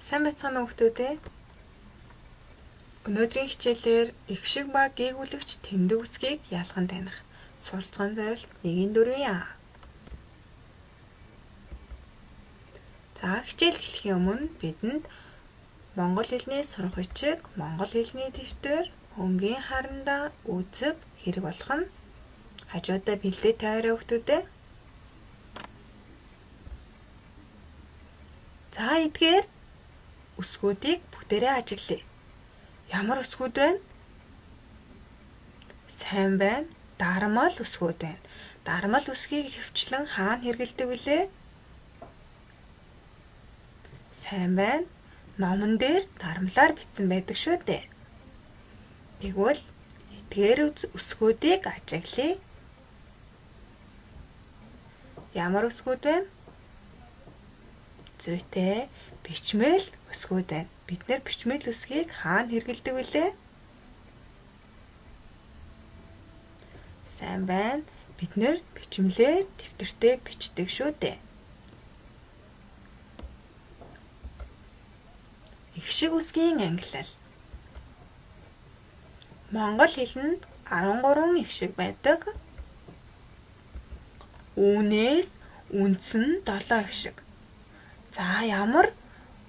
Сайн байцгаана уу хүүхдүүд ээ. Өнөөдрийн хичээлээр их шиг ба гээгүүлэгч тэмдэг үсгийг ялган таних суралцсан зорилт 1-4 яа. За хичээл эхлэхийн өмнө бидэнд Монгол хэлний сурах бичиг, Монгол хэлний дэвтэр, өнгийн харандаа үзэг хэрэг болох нь хажуудаа бэлдээ тавиараа хүүхдүүд ээ. За эдгээр үсгүүдийг бүгдээрээ ажиглая. Ямар үсгүүд байна? Сайн байна. Дармал үсгүүд байна. Дармал үсгийг хөвчлэн хаана хэрэглэдэг вүлээ? Сайн байна. Номон дээр дармлаар бичсэн байдаг шүү дээ. Тэгвэл эдгээр үсгүүдийг ажиглая. Ямар үсгүүд байна? Зүйтэй. Бичмэл үсгүүд байна. Бид нэр бичмэл үсгийг хаана хэрэглэдэг вүлээ? Сайн байна. Бид нэр бичмлээр дэвтэртээ бичдэг шүү дээ. Их шиг үсгийн ангилал. Монгол хэлэнд 13 их шиг байдаг. Үүнээс үндсэн 7 их шиг. За ямар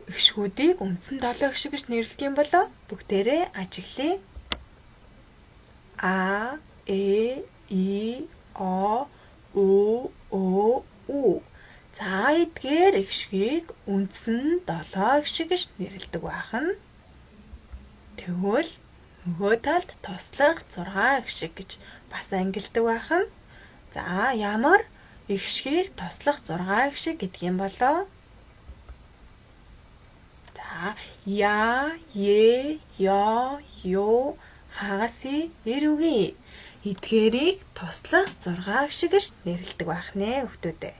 их шгүүдийг үндсэн 7 их шиг гэж нэрлэдэг юм болоо? Бүгдээрээ ажиглая. А, Э, И, О, Ө, Ö, У. За эдгээр их шгийг үндсэн 7 их шиг гэж нэрлэдэг бахан. Тэгвэл нөгөө талд туслах 6 их шиг гэж бас ангилдаг бахан. За ямар их шгийг туслах 6 их шиг гэдэг юм болоо? За я, е, ё, ю, хагаси, эрүги. Эдгээрийг туслах 6 их шиг гэж нэрлэдэг байх нэ хүүхдүүдээ.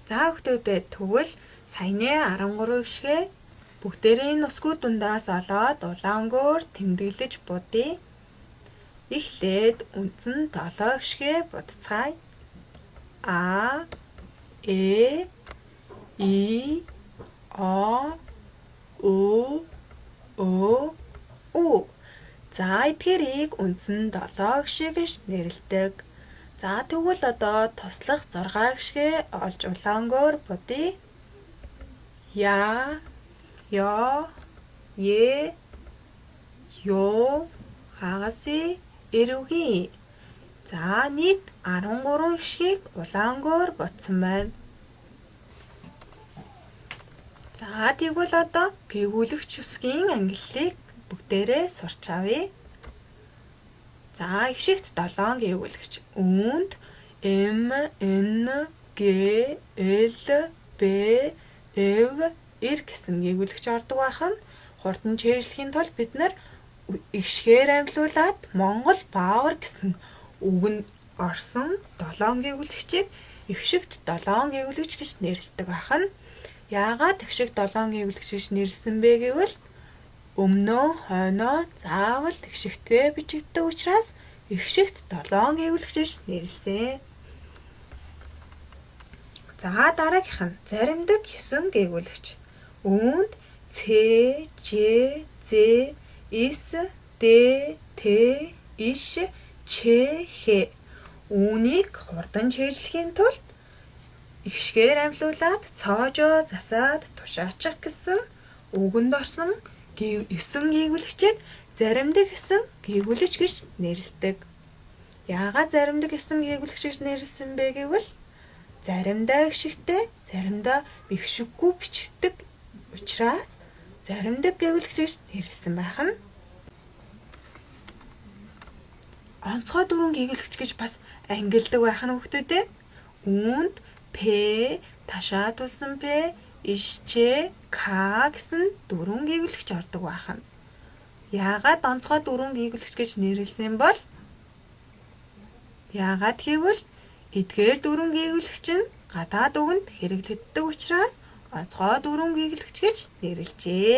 За хүүхдүүдээ тэгвэл саяны 13 их шигээ бүгдээрээ энэ үсгүүд дундаас олоод улаангөөр тэмдэглэж будъя. Эхлээд үндсэн 7 их шигээ будцгаая. А, Э, И, О, Ө, Ö, У. За эдгээрийг үндсэн 7 их шиг гэж нэрлэдэг. За тэгвэл одоо туслах 6 их шигээ олж улаангөөр будъя. Я, ё, е, ё, хагаси, эрүги. За нийт 13 их шгийг улаангөөр будсан байна. За тэгвэл одоо гээгүүлэгч үсгийн ангиллыг бүгдээрээ сурч авъя. За их шигт 7 гээгүүлэгч. Үүнд М, Н, Г, Л, Б, Эв, Р гэсэн гээгүүлэгч ордог бахан. Хурдан чийжлэхийн тулд бид нар их шигээр амьлуулад Монгол баавар гэсэн үг нь орсон 7 гээгүүлэгчийг их шигт 7 гээгүүлэгч гэж нэрлэдэг бахан. Яагаад их шиг 7 гээгүүлэгч гэж нэрлсэн бэ гэвэл өмнөө хойноо заавал их шигтээ бичигддэг учраас их шигт 7 гээгүүлэгч гэж нэрлсэн. За дараагийнх нь заримдаг 9 гээгүүлэгч. Үүнд Ц, Ж, З, С, Д, Т, Иш, Ч, Х. Үүнийг хурдан чийжлэхийн тулд их шигээр амьлуулад цоожоо засаад тушаачих гэсэн үгэнд орсон 9 гээгүүлэгчийг заримдаг 9 гээгүүлэгч гэж нэрлэдэг. Яагаад заримдаг 9 гээгүүлэгч гэж нэрлсэн бэ гэвэл заримдаа их шигтэй, заримдаа их шиггүй бичигддэг учраас заримдаг гээгүүлэгч гэж нэрлсэн байна. Онцгой дөрвөн гээгүүлэгч гэж бас ангилдаг байх нь хүүхдүүдээ. Үүнд П, ташаа тулсан П, ишчэ, К гэсэн дөрвөн гээгүүлэгч ордог байна. Яагаад онцгой дөрвөн гээгүүлэгч гэж нэрлсэн бол? Яагаад гэвэл эдгээр дөрвөн гээгүүлэгч нь гадаад үгэнд хэрэглэгддэг учраас онцгой дөрвөн гээгүүлэгч гэж нэрлэжээ.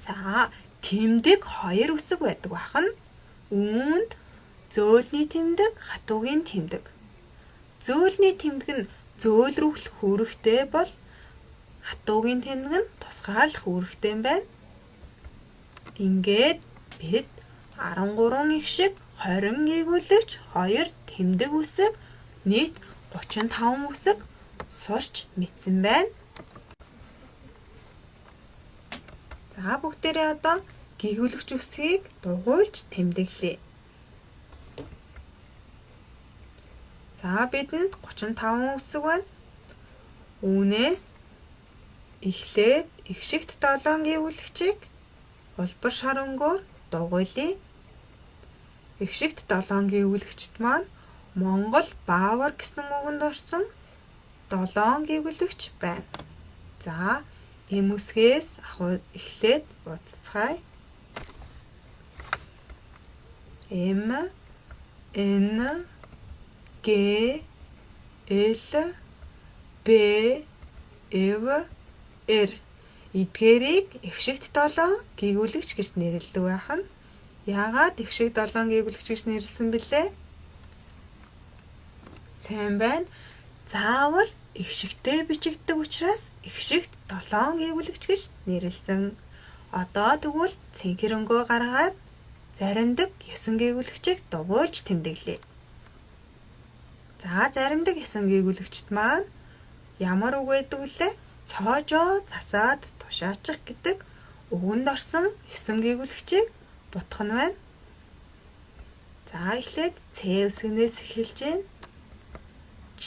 За тэмдэг 2 үсэг байдаг бахан. Үүнд зөөлний тэмдэг, хатуугийн тэмдэг. Зөөлний тэмдэг нь зөөлрүүлэх үүрэгтэй бол хатуугийн тэмдэг нь тусгаарлах үүрэгтэй юм байна. Ингээд бид 13 их шиг 20 гээгүүлэгч 2 тэмдэг үсэг нийт 35 үсэг сурч мэдсэн байна. За бүгдээрээ одоо гээгүүлэгч үсгийг дугуйлж тэмдэглэе. За бидэнд 35 үсэг байна. Үүнээс эхлээд их шигт 7 гээгүүлэгчийг улбар шар өнгөөр дугуйлъя. Их шигт 7 гээгүүлэгчт маань Монгол баавар гэсэн үгэнд орсон 7 гээгүүлэгч байна. За ийм үсгээс эхлээд бодцгаая. М, Н, Г, Л, Б, Эв, Р. Эдгээрийг их шигт 7 гээгүүлэгч гэж нэрлэдэг байх нь. Яагаад их шигт 7 гээгүүлэгч гэж нэрлсэн бэлээ? Сайн байна. Заавал их шигтэй бичигддэг учраас их шигт 7 гээгүүлэгч гэж нэрлсэн. Одоо тэгвэл цэнхэр өнгөө гаргаад заримдаг 9 гээгүүлэгчийг дугуйлж тэмдэглэе. За заримдаг 9 гээгүүлэгчт маань ямар үг байдаг вүлээ? Цоожоо засаад тушаачих гэдэг үгэнд орсон 9 гээгүүлэгчийг бодох нь байна. За эхлээд Ц үсгнээс эхэлж байна. Ч,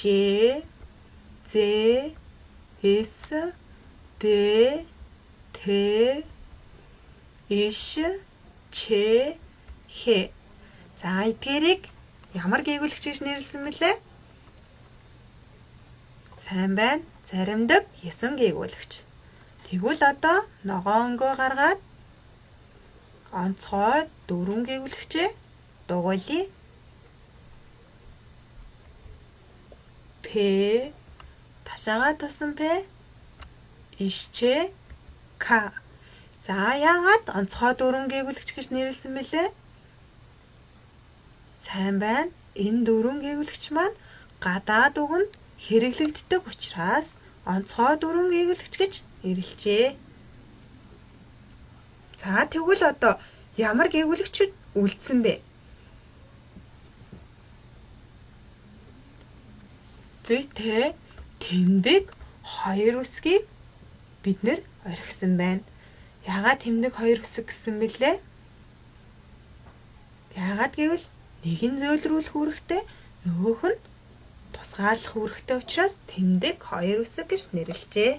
З, С, Д, Т, Иш, Ч, Х. За эдгээрийг ямар гээгүүлэгч гэж нэрлсэн мэлээ? Сайн байна. Заримдаг 9 гээгүүлэгч. Тэгвэл одоо ногоо өнгөө гаргаад онцгой 4 гээгүүлэгчээ дугуйлъя. П, ташаагаа тусан П, ишчээ, К. За яагаад онцгой 4 гээгүүлэгч гэж нэрлсэн бэлээ? Сайн байна. Энэ 4 гээгүүлэгч маань гадаад үгэнд хэрэглэгддэг учраас онцгой 4 гээгүүлэгч гэж нэрлэжээ. За тэгвэл одоо ямар гээгүүлэгчүүд үлдсэн бэ? Зүйтэй тэмдэг 2 үсгийг бид нэр орхисон байна. Яагаад тэмдэг 2 үсэг гэсэн бэлээ? Яагаад гэвэл нэг нь зөөлрүүлэх үүрэгтэй, нөгөөх нь тусгаарлах үүрэгтэй учраас тэмдэг 2 үсэг гэж нэрлэжээ.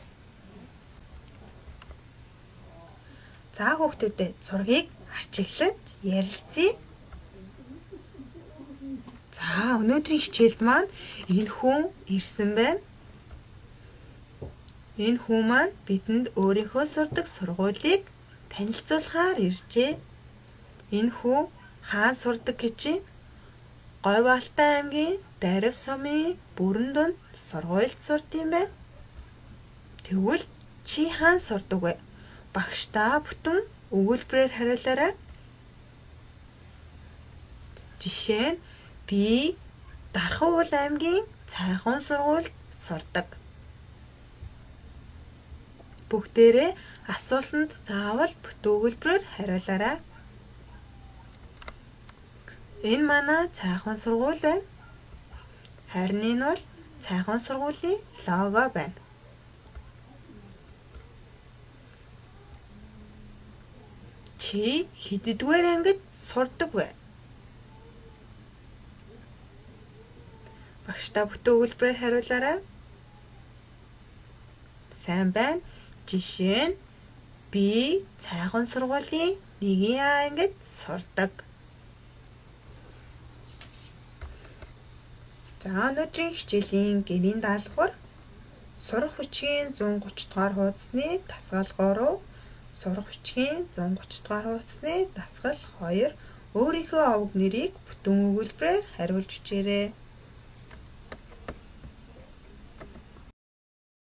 За хүүхдүүдээ зургийг ачиглаж ярилцъя. За өнөөдрийн хичээлд маань энэ хүн ирсэн байна. Энэ хүн маань бидэнд өөрийнхөө сурдаг сургуулийг танилцуулахаар иржээ. Энэ хүн хаан сурдаг гэж Говь Алтай аймгийн Дарив сумын бүрэн дунд сургуульд сурд юм байна. Тэгвэл чи хаан сурдаг вэ? Багштаа бүтэн өгүүлбэрээр хариулаарай. Жишээ нь би Дархан аймгийн Цайхун сургуульд сурдаг. Бүгдээрээ асуултанд заавал бүтэн өгүүлбэрээр хариулаарай. Энэ манай Цайхун сургууль байна. Харин энэ бол Цайхун сургуулийн лого байна. Чи хэддүгээр ангид сурдаг вэ? Багштаа бүтэн өгүүлбэрээр хариулаарай. Сайн байна. Жишээ нь би Цайхун сургуулийн 1 ангид сурдаг. За өнөөдрийн хичээлийн гэрийн даалгавар сурах хүчгийн 130 дугаар хуудасны дасгал 3, сурах хүчгийн 130 дугаар хуудасны дасгал 2 өөрийнхөө овог нэрийг бүтэн өгүүлбэрээр хариулж бичээрэй.